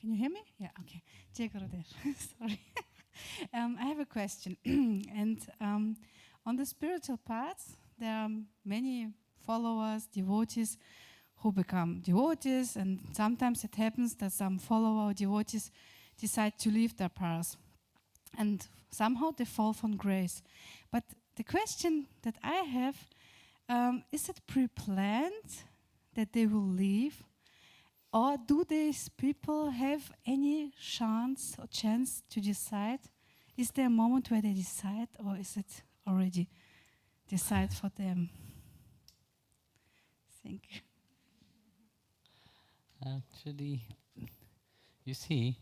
Can you hear me? Yeah, okay. Jai Gurudev. Sorry. I have a question. And on the spiritual path, there are many followers, devotees, who become devotees, and sometimes it happens that some follower or devotees decide to leave their path. And somehow they fall from grace. But the question that I have, is it pre-planned that they will leave? Or do these people have any chance to decide? Is there a moment where they decide, or is it already decided for them? Thank you. Actually, you see,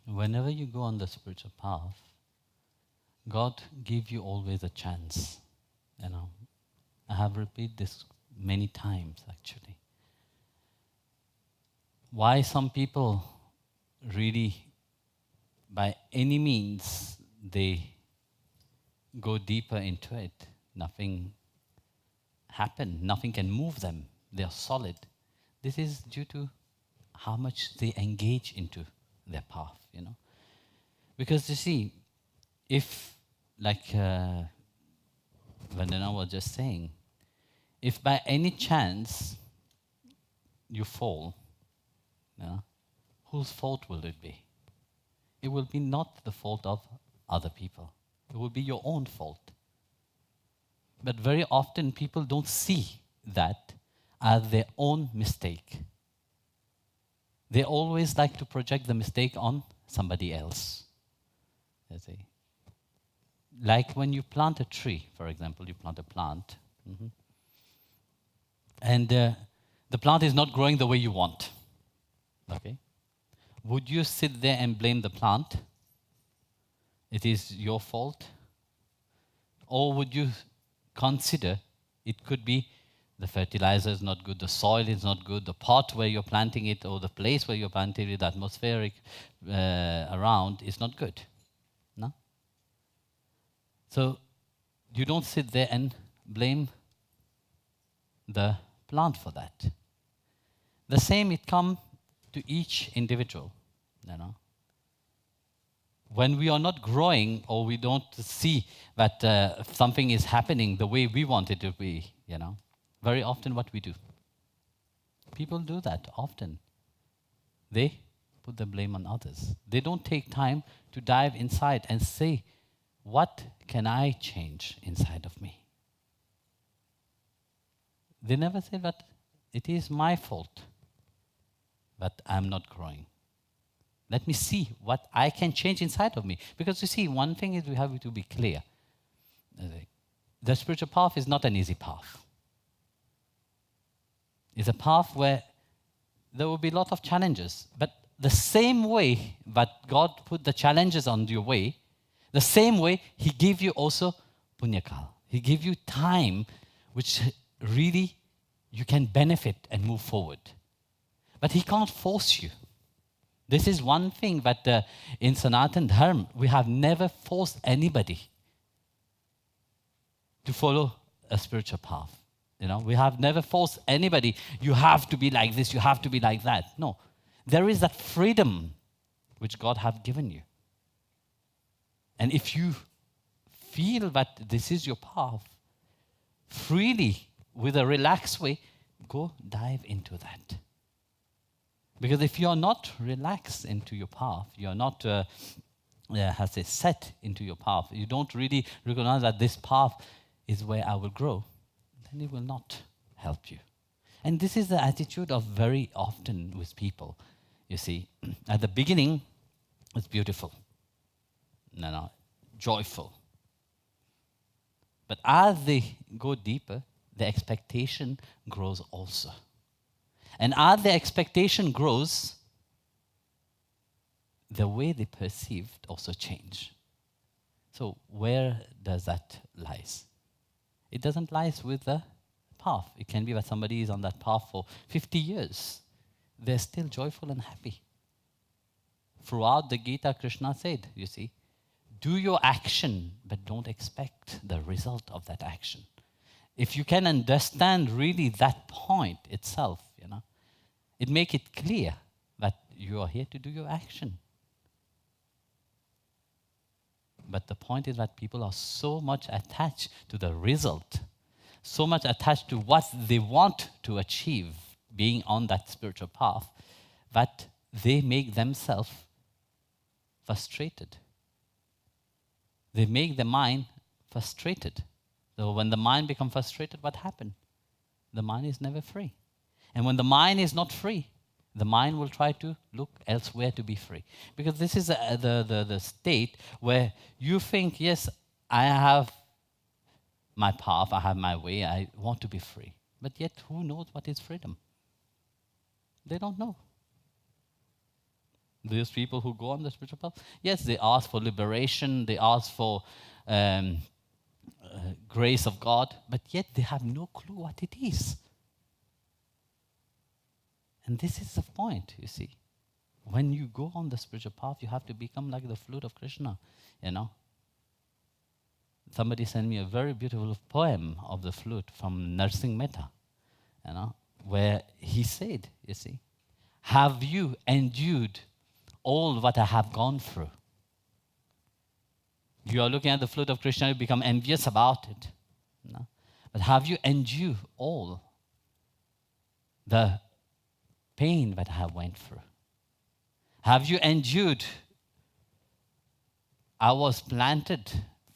whenever you go on the spiritual path, God gives you always a chance. You know, I have repeated this many times actually. Why some people really, by any means, they go deeper into it. Nothing happens. Nothing can move them. They are solid. This is due to how much they engage into their path, you know. Because you see, if, like Vandana was just saying, if by any chance you fall, whose fault will it be? It will be not the fault of other people. It will be your own fault. But very often people don't see that as their own mistake. They always like to project the mistake on somebody else. You see. Like when you plant a tree, for example, you plant a plant, and the plant is not growing the way you want. Okay? Would you sit there and blame the plant? It is your fault? Or would you consider it could be the fertilizer is not good, the soil is not good, the pot where you're planting it, or the place where you're planting it, the atmospheric around is not good? No? So you don't sit there and blame the plant for that. The same it comes to each individual, you know. When we are not growing, or we don't see that something is happening the way we want it to be, you know, very often what we do. People do that often. They put the blame on others. They don't take time to dive inside and say, what can I change inside of me? They never say that it is my fault that I'm not growing. Let me see what I can change inside of me. Because you see, one thing is we have to be clear. The spiritual path is not an easy path. It's a path where there will be a lot of challenges. But the same way that God put the challenges on your way, the same way He gives you also punyakal. He gives you time which really you can benefit and move forward. But He can't force you. This is one thing that in Sanatan Dharma, we have never forced anybody to follow a spiritual path. You know, we have never forced anybody, you have to be like this, you have to be like that. No. There is that freedom which God has given you. And if you feel that this is your path, freely, with a relaxed way, go dive into that. Because if you are not relaxed into your path, you are not, set into your path, you don't really recognize that this path is where I will grow, then it will not help you. And this is the attitude of very often with people. You see, at the beginning, it's beautiful, joyful. But as they go deeper, the expectation grows also. And as the expectation grows, the way they perceive also change. So where does that lies? It doesn't lies with the path. It can be that somebody is on that path for 50 years. They're still joyful and happy. Throughout the Gita, Krishna said, you see, do your action, but don't expect the result of that action. If you can understand really that point itself, it make it clear that you are here to do your action. But the point is that people are so much attached to the result, so much attached to what they want to achieve being on that spiritual path, that they make themselves frustrated. They make the mind frustrated. So when the mind becomes frustrated, what happens? The mind is never free. And when the mind is not free, the mind will try to look elsewhere to be free. Because this is the state where you think, yes, I have my path, I have my way, I want to be free. But yet, who knows what is freedom? They don't know. Those people who go on the spiritual path, yes, they ask for liberation, they ask for grace of God, but yet they have no clue what it is. And this is the point, you see. When you go on the spiritual path, you have to become like the flute of Krishna, you know. Somebody sent me a very beautiful poem of the flute from Narsingh Mehta, you know, where he said, you see, have you endured all what I have gone through? You are looking at the flute of Krishna, you become envious about it. You know? But have you endured all the pain that I have went through? Have you endured? I was planted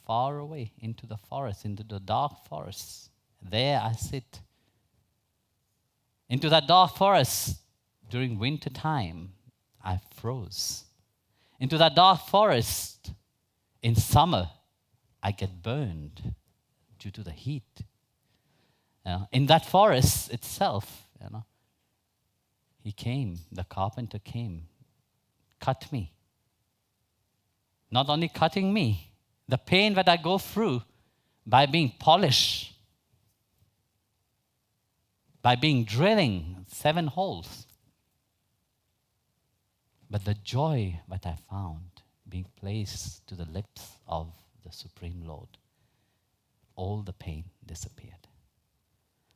far away into the forest, into the dark forest. There I sit. Into that dark forest during winter time, I froze. Into that dark forest in summer, I get burned due to the heat. You know, in that forest itself, you know, he came, the carpenter came, cut me. Not only cutting me, the pain that I go through by being polished, by being drilling 7 holes. But the joy that I found being placed to the lips of the Supreme Lord, all the pain disappeared.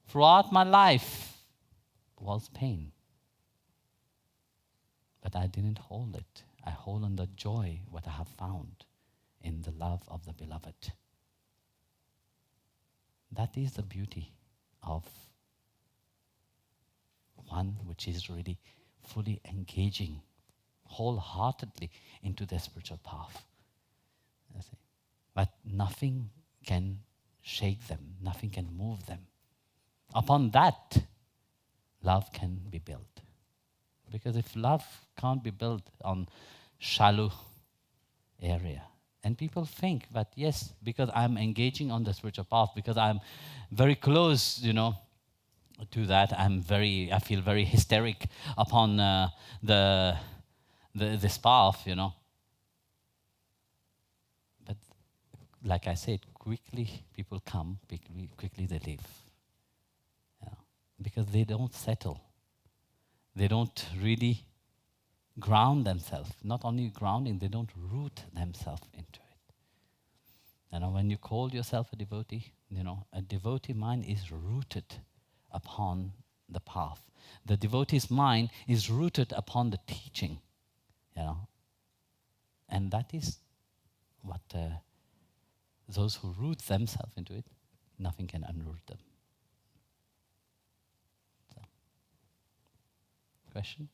Throughout my life was pain. But I didn't hold it. I hold on the joy what I have found in the love of the beloved. That is the beauty of one which is really fully engaging wholeheartedly into the spiritual path. But nothing can shake them, nothing can move them. Upon that, love can be built. Because if love can't be built on shallow area, and people think that, yes, because I'm engaging on the spiritual path, because I'm very close, you know, to that, I feel very hysteric upon this path, you know. But like I said, quickly people come, quickly they leave. You know, because they don't settle. They don't really ground themselves. Not only grounding, they don't root themselves into it. You know, when you call yourself a devotee, you know, a devotee mind is rooted upon the path. The devotee's mind is rooted upon the teaching, you know. And that is what those who root themselves into it, nothing can unroot them. So. Question?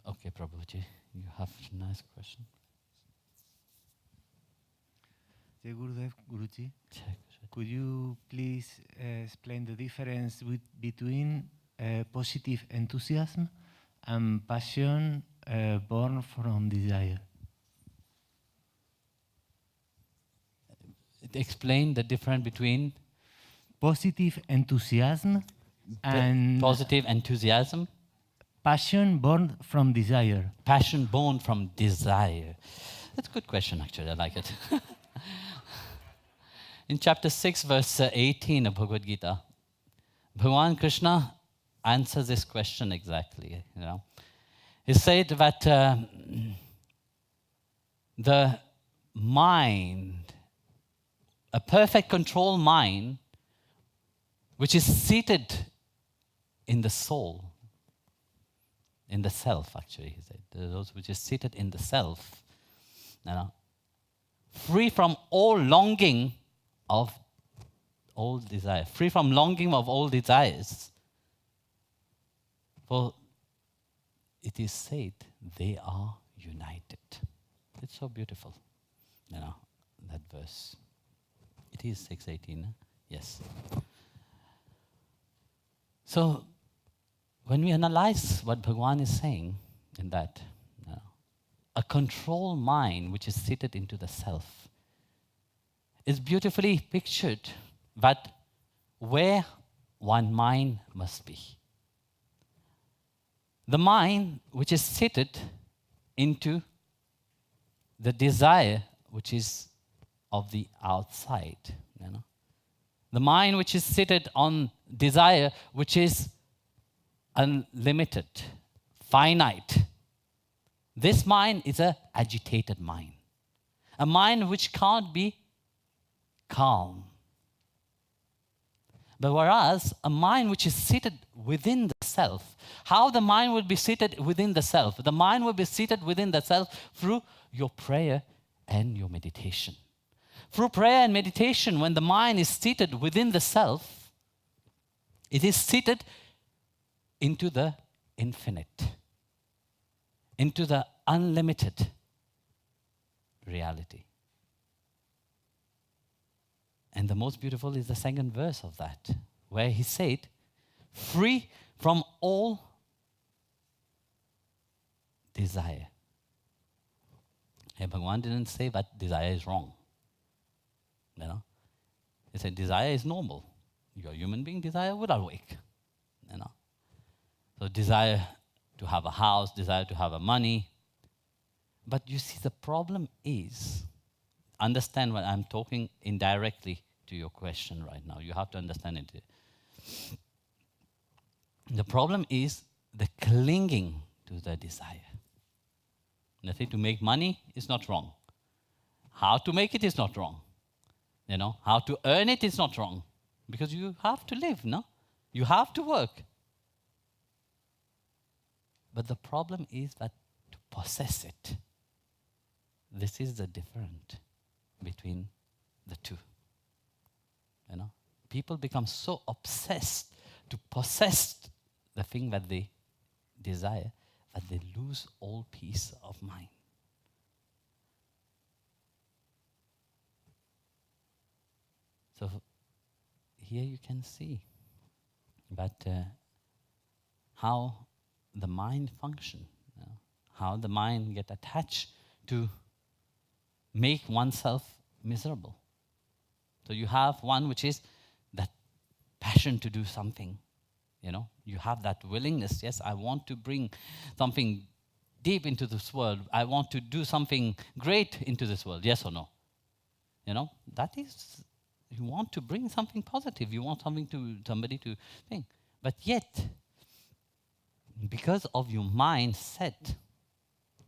Okay, Prabhuji, you have a nice question. Jai Gurudev, Guruji, could you please explain the difference between positive enthusiasm and passion born from desire? Explain the difference between positive enthusiasm and positive enthusiasm, passion born from desire. Passion born from desire. That's a good question, actually. I like it. In chapter 6, verse 18 of Bhagavad Gita, Bhagavan Krishna answers this question exactly. You know, he said that the mind, a perfect control mind, which is seated in the soul, in the self, actually, he said. Those which is seated in the self, free from all longing of all desire, free from longing of all desires. For it is said, they are united. It's so beautiful, that verse. It is 6:18, yes. So, when we analyze what Bhagavan is saying in that, a controlled mind which is seated into the self is beautifully pictured, but where one mind must be. The mind which is seated into the desire which is of the outside. The mind which is seated on desire which is unlimited, finite. This mind is an agitated mind. A mind which can't be calm. But whereas a mind which is seated within the self, how the mind will be seated within the self? The mind will be seated within the self through your prayer and your meditation. Through prayer and meditation, when the mind is seated within the self, it is seated into the infinite, into the unlimited reality. And the most beautiful is the second verse of that, where he said, free from all desire. And Bhagavan didn't say that desire is wrong. He said desire is normal. You're a human being, desire will awake. So desire to have a house, desire to have a money. But you see, the problem is, understand what I'm talking indirectly to your question right now. You have to understand it. The problem is the clinging to the desire. Nothing to make money is not wrong. How to make it is not wrong. How to earn it is not wrong. Because you have to live, no? You have to work. But the problem is that to possess it. This is the difference between the two. People become so obsessed to possess the thing that they desire that they lose all peace of mind. So here you can see that how the mind function, how the mind get attached to make oneself miserable. So you have one which is that passion to do something. You have that willingness. Yes, I want to bring something deep into this world. I want to do something great into this world. Yes or no? That is, you want to bring something positive. You want somebody to think. But yet, because of your mindset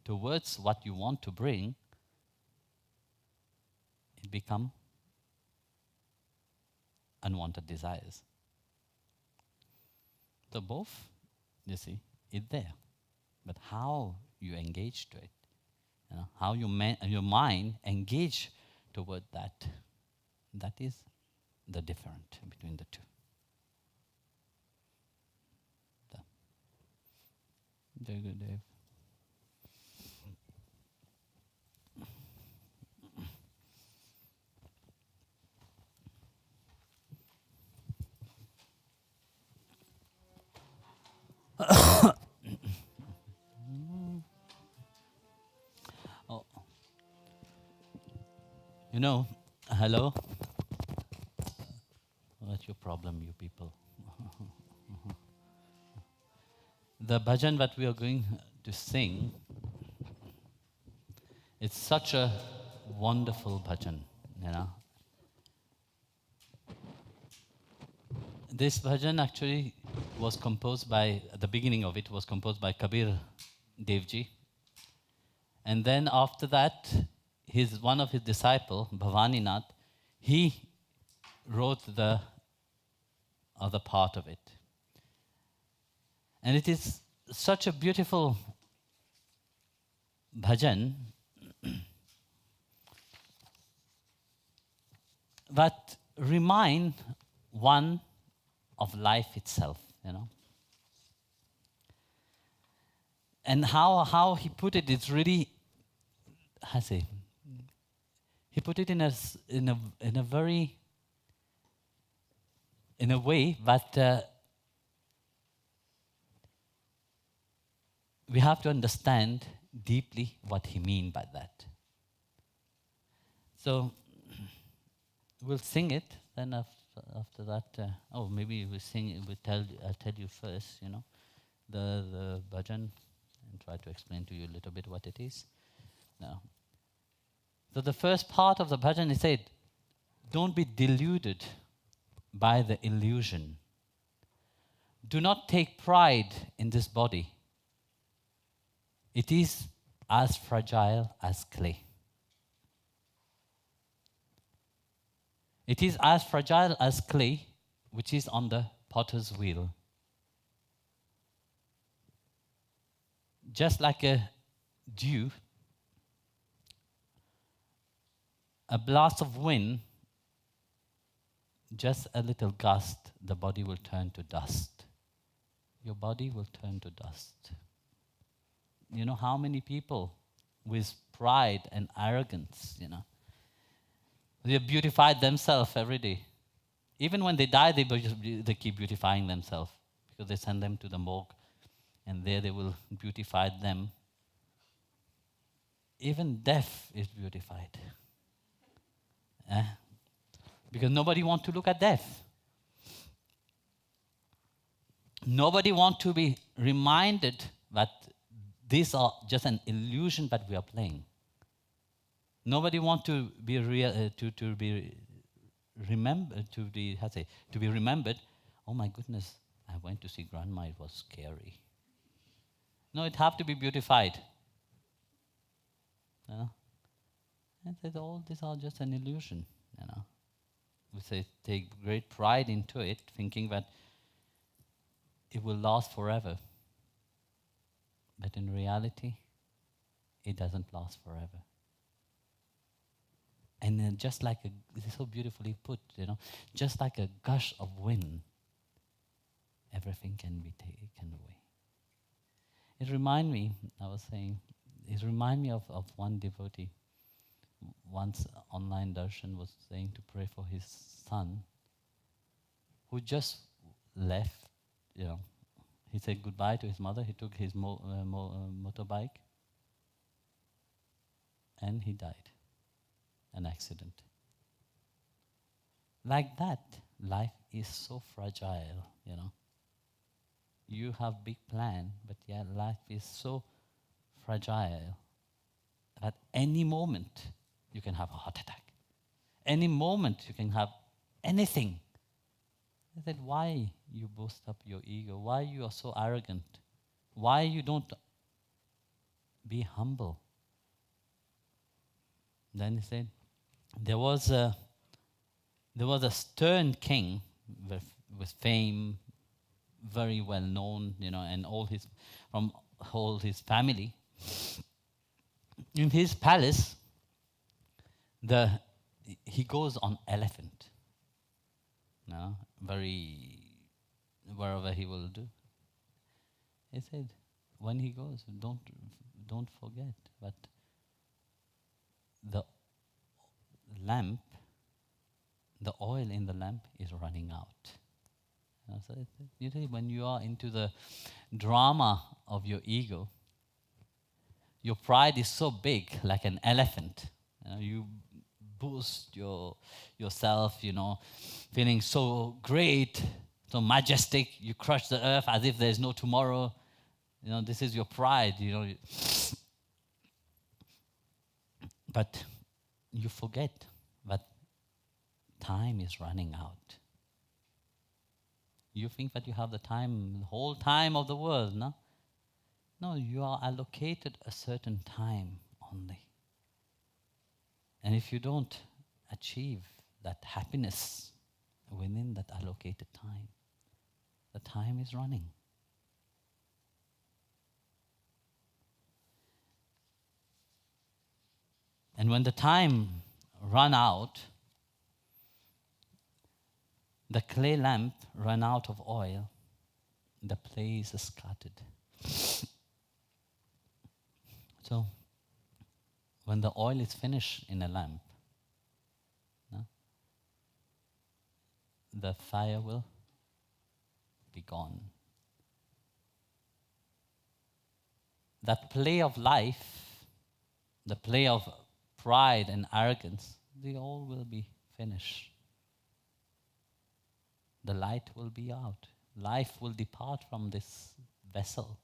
towards what you want to bring, it becomes unwanted desires. So both, you see, it's there. But how you engage to it, how your mind engage toward that, that is the difference between the two. Very good, Dave. Hello? What's your problem, you people? The bhajan that we are going to sing, it's such a wonderful bhajan, This bhajan actually was composed by, the beginning of it was composed by Kabir Devji. And then after that, one of his disciples, Bhavaninath, he wrote the other part of it. And it is such a beautiful bhajan that remind one of life itself, you know. And how he put it is really, how to say, he put it in a very, in a way that we have to understand deeply what he mean by that. So we'll sing it, then after that, maybe we'll sing. I'll tell you first, you know, the bhajan, and try to explain to you a little bit what it is. Now, so the first part of the bhajan, he said, don't be deluded by the illusion. Do not take pride in this body. It is as fragile as clay. It is as fragile as clay, which is on the potter's wheel. Just like a dew, a blast of wind, just a little gust, the body will turn to dust. Your body will turn to dust. You know how many people with pride and arrogance, you know, they beautify themselves every day. Even when they die, they keep beautifying themselves because they send them to the morgue and there they will beautify them. Even death is beautified. Because nobody wants to look at death. Nobody wants to be reminded that these are just an illusion that we are playing. Nobody wants to be remembered. Oh my goodness, I went to see grandma. It was scary. No, it have to be beautified. You know? And that all these are just an illusion. You know, we say take great pride into it, thinking that it will last forever. But in reality, it doesn't last forever. And then just like it's so beautifully put, you know, just like a gush of wind, everything can be taken away. It reminds me, it reminds me of one devotee. Once online darshan was saying to pray for his son, who just left, you know. He said goodbye to his mother. He took his motorbike, and he died. An accident. Like that, life is so fragile, you know. You have big plan, but yeah, life is so fragile that any moment you can have a heart attack. Any moment you can have anything. I said, why you boast up your ego? Why you are so arrogant? Why you don't be humble? Then he said, there was a stern king with fame, very well known, you know, and all his family. In his palace, he goes on elephant. No, wherever he will do. He said, when he goes, don't forget, but the lamp, the oil in the lamp is running out. So you see, when you are into the drama of your ego, your pride is so big, like an elephant. You boost yourself, you know, feeling so great, so majestic. You crush the earth as if there's no tomorrow. You know, this is your pride, you know. But you forget that time is running out. You think that you have the whole time of the world, no? No, you are allocated a certain time only. And if you don't achieve that happiness within that allocated time, the time is running. And when the time run out, the clay lamp ran out of oil, the place is scattered. So, when the oil is finished in a lamp, no, the fire will be gone. That play of life, the play of pride and arrogance, they all will be finished. The light will be out. Life will depart from this vessel.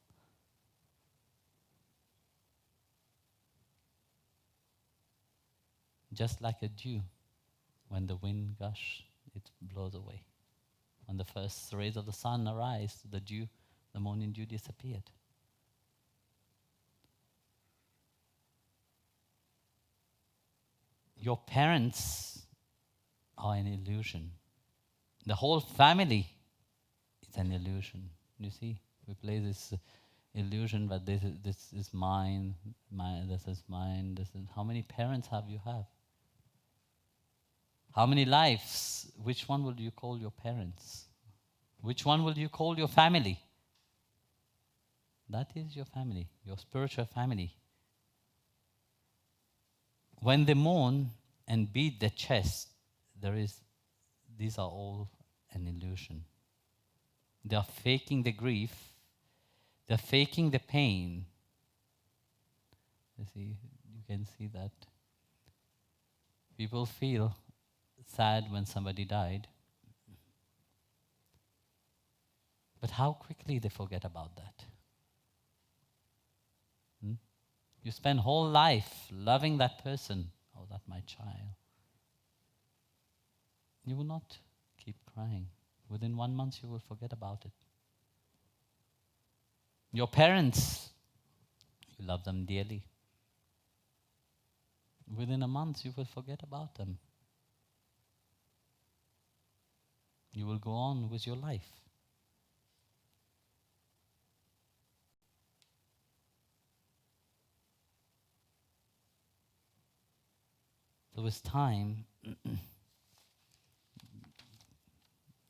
Just like a dew, when the wind gush, it blows away. When the first rays of the sun arise, the dew, the morning dew disappeared. Your parents are an illusion. The whole family is an illusion. You see, we play this illusion, but this is mine, this is mine, this is. How many parents have you have? How many lives? Which one will you call your parents? Which one will you call your family? That is your family, your spiritual family. When they mourn and beat their chest, these are all an illusion. They are faking the grief. They're faking the pain. You see, you can see that. People feel sad when somebody died. But how quickly they forget about that. You spend whole life loving that person. Oh, that's my child. You will not keep crying. Within 1 month, you will forget about it. Your parents, you love them dearly. Within a month, you will forget about them. You will go on with your life. So with time,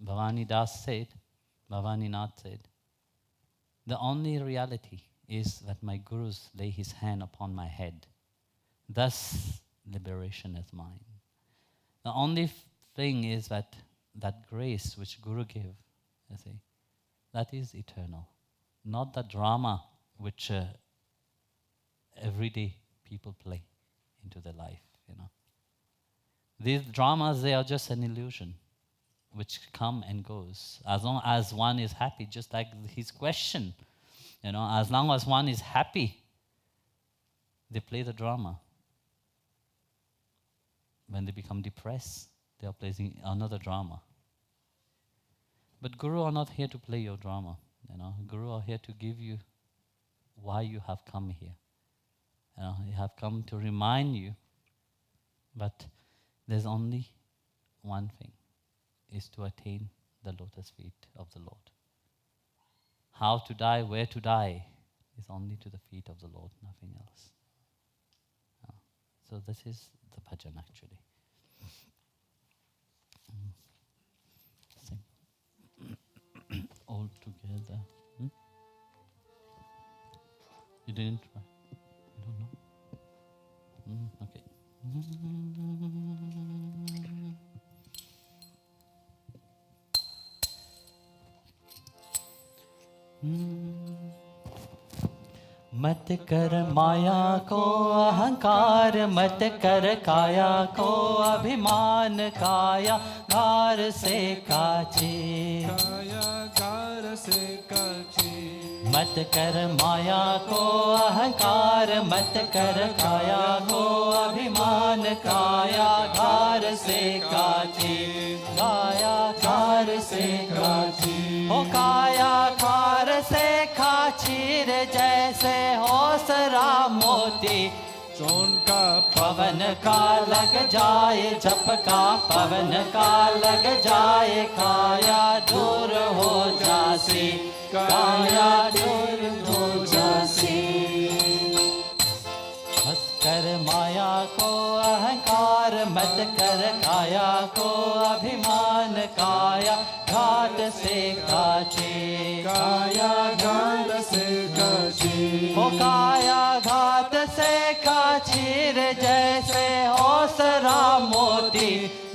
Bhavani Nath said, the only reality is that my gurus lay his hand upon my head. Thus, liberation is mine. The only thing is that grace which Guru gave, you see, that is eternal. Not the drama which everyday people play into their life, you know. These dramas, they are just an illusion which come and goes. As long as one is happy, just like his question, you know, as long as one is happy, they play the drama. When they become depressed, they are playing another drama. But Guru are not here to play your drama, you know. Guru are here to give you why you have come here. You know, they have come to remind you, but there's only one thing, is to attain the lotus feet of the Lord. How to die, where to die, is only to the feet of the Lord, nothing else. So this is the bhajan actually. Sing. All together. You didn't try? I don't know. Okay. मत कर माया को अहंकार, मत कर काया को अभिमान, काया गार से काचे, काया गार से काचे। मत कर माया को अहंकार, मत कर काया को अभिमान, काया गार से काचे, काया गार से काचे। ओ काया गार से काचीर जैसे होसरा मोती, झोंका पवन का लग जाए झपका, पवन का लग जाए काया दूर हो जासी, काया दूर हो जासी। बस कर माया को अहंकार मत कर, काया को अभिमान, काया घाट से काछे, काया घाट से काछी। ओ काया घाट से काछीर जैसे ओसरा मोती,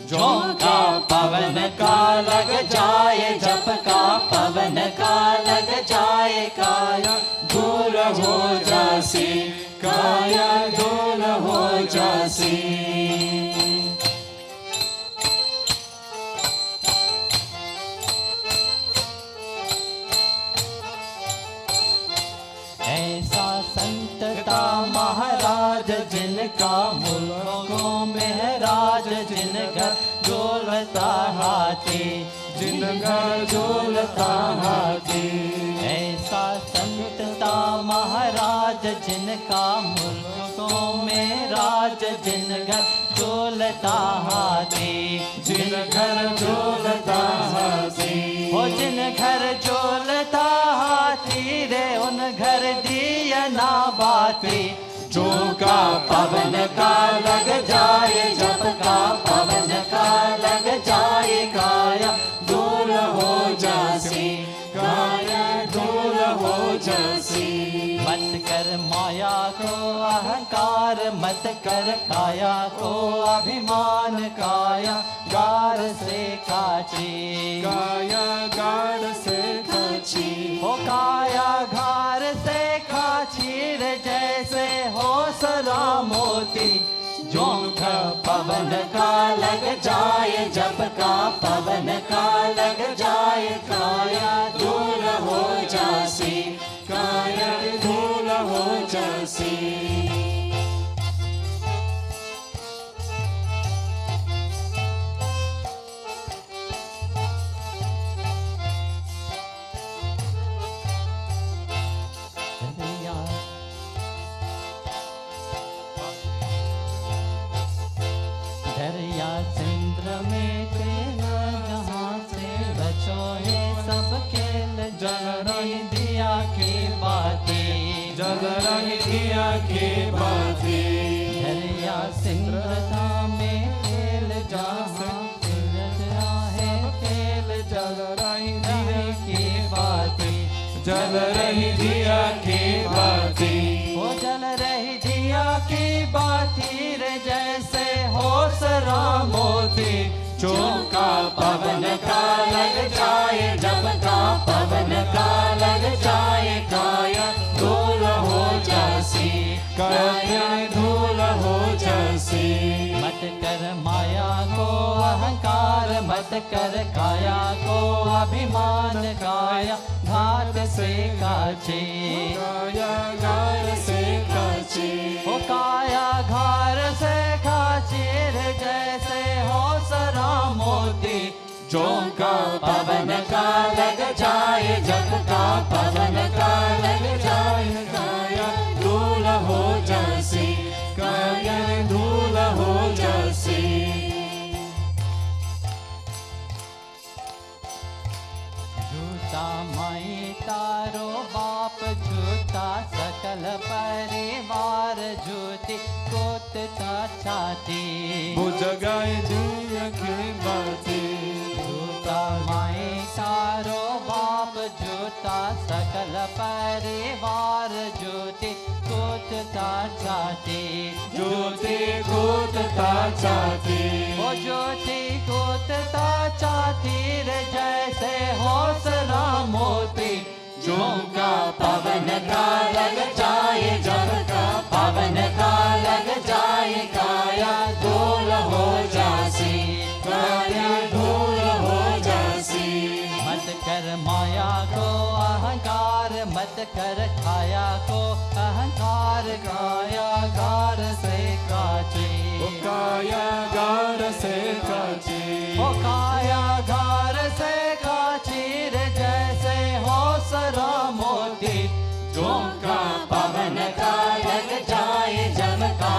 झोंका पवन का लग जाए झपका, पवन का लग जाए काया दूर हो जासी, काया दूर हो जासी। ऐसा संतता महाराज जिनका मुल्कों में राज, जिन घर डोलता हाथी, जिन घर डोलता हाथी। ऐसा संतता महाराज जिनका मुल्कों में राज, जिन घर डोलता हाथी, जिन घर डोलता हाथी। हो जिन घर डोलता हाथी रे, उन घर दिया ना बाती, झोंका पवन का लग जाए झपका, पवन का लग जाए काया दूर हो जासी, काया दूर हो जासी। मत कर माया को अहंकार, मत कर काया को अभिमान, काया गार से काची, काया गाढ़ से काछी। ओ काया घार से काछीर जैसे हो सरा मोती, झोंका पवन का लग जाए झपका, पवन का लग जाए काया दूर हो जासी, काया दूर हो जासी। दरिया चंद्र में तेरा जहाँ से बचो है सब खेल, जल रही दिया की बातें, जल रही दिया की बातें। दरिया सिंद्रता में खेल जहाँ सिंद्रता है खेल, जल रही दिया की बातें, जल रही दिया की बातें। वो जल रही दिया की बाती रे जैसे हो सरा मोती, झोंका पवन का लग जाए झपका, पवन का लग जाए काया दूर हो जासी, काया दूर हो जासी। मत कर माया को अहंकार, मत कर काया को अभिमान, काया घाट से काछे, काया गाढ़ से काछी। ओ काया घार से काछीर जैसे हो सरा मोती, झोंका पवन का लग जाए झपका, पवन का लग जाए काया दूर हो जासी, काया दूर हो जासी। झूठा माई तारो बाप, झूठा सकल परिवार, झूठी कोत चाची, बुझ गए दिया की बातें। झूठा माई तारो बाप, झूठा सकल परिवार, झूठी कोत चाची, ज्योति कूटता चाहती। ओ ज्योति कोतता चाहती रे जैसे हो सरा मोती, झोंका पवन का लग जाए झपका, पवन का लग जाए काया दूर हो जासी, काया दूर हो जासी। मत कर माया को अहंकार, मत कर काया को अहंकार, काया गार से काचे, ओ काया गाढ़ से काछी। ओ काया घार से काचीर जैसे हो सरा मोती, झोंका पवन का लग जाए झमका,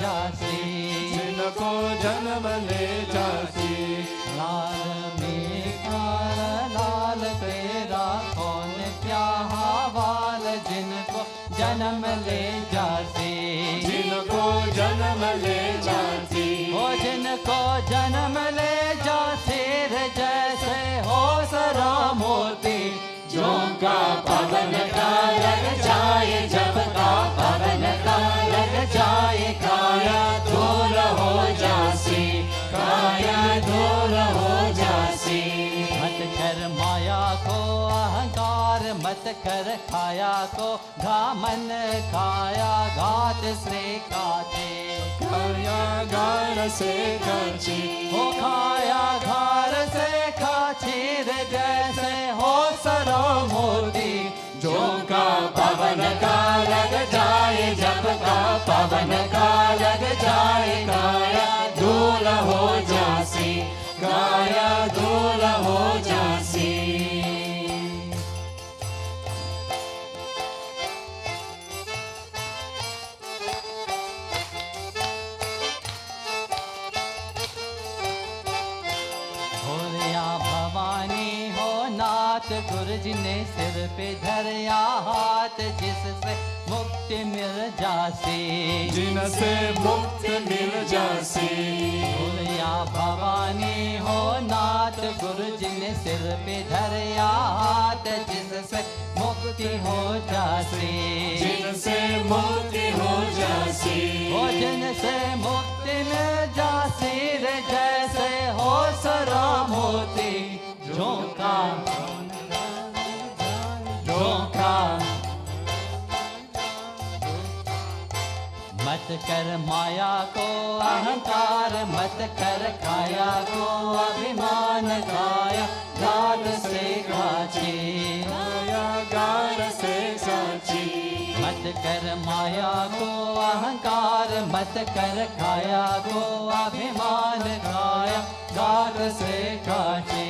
जासी जिनको जन्म ले जासी लाल में काला लाल तेरा कौन क्या हवाल जिनको जन्म ले जासी जिनको जन्म ले जासी ओ जिनको जन्म ले जासी रे जैसे हो सरा मोती झोंका पवन का लग जाए जब का पवन का लग जाए काया धूल हो जासी काया धूल हो जासी मत कर माया को अहंकार मत कर खाया को घामन खाया घात से काटे काया गार से काची हो खाया घार से खाची रे जैसे हो सरो मोती झोंका पवन का लग जाए जब का पवन का लग जाए काया धूल हो जासी काया धूल हो जासी होरिया भवानी हो नाथ गुरुजी ने सिर पे धरया हाथ जिससे मुक्ति मिल जासी जिनसे मुक्त मिल जासी होरिया भवानी हो नाथ गुरुजी ने सिर पे धरया हाथ जिससे मुक्ति हो जासी जिनसे मुक्ति हो जासी हो जिनसे मुक्ति मिल जासी रे जैसे हो सरा मोती झोंका झोंका मत कर माया को अहंकार मत कर काया को अभिमान काया घात से काची काया गार से साची मत कर माया को अहंकार मत कर काया को अभिमान काया घात से काची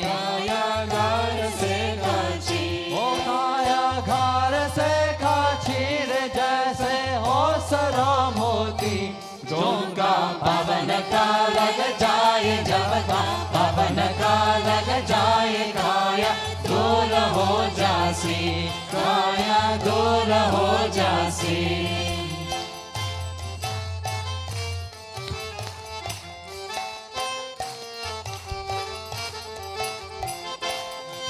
काया गार से काची ओ काया घार से काची रे जैसे हो सरा मोती झोंका पवन का लग जाए जब का पवन का लग जाए काया धूल हो जासी काया धूल हो जासी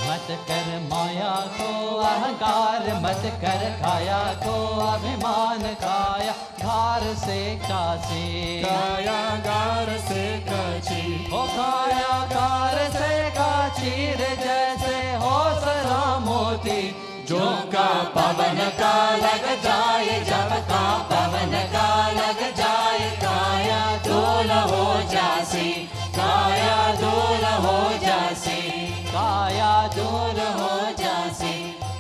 मत कर माया को अहंकार मत कर काया को अभिमान काया घार से कासी काया गार से काची ओ काया कार से काची रे जैसे हो सरा मोती झोंका पवन का लग जाए जब का पवन का लग जाए काया धूल हो जासी काया धूल हो जासी काया दूर हो जासी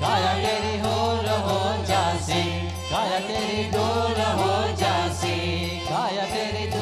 काया तेरी दूर हो जासी काया तेरी दूर हो जासी काया तेरी दूर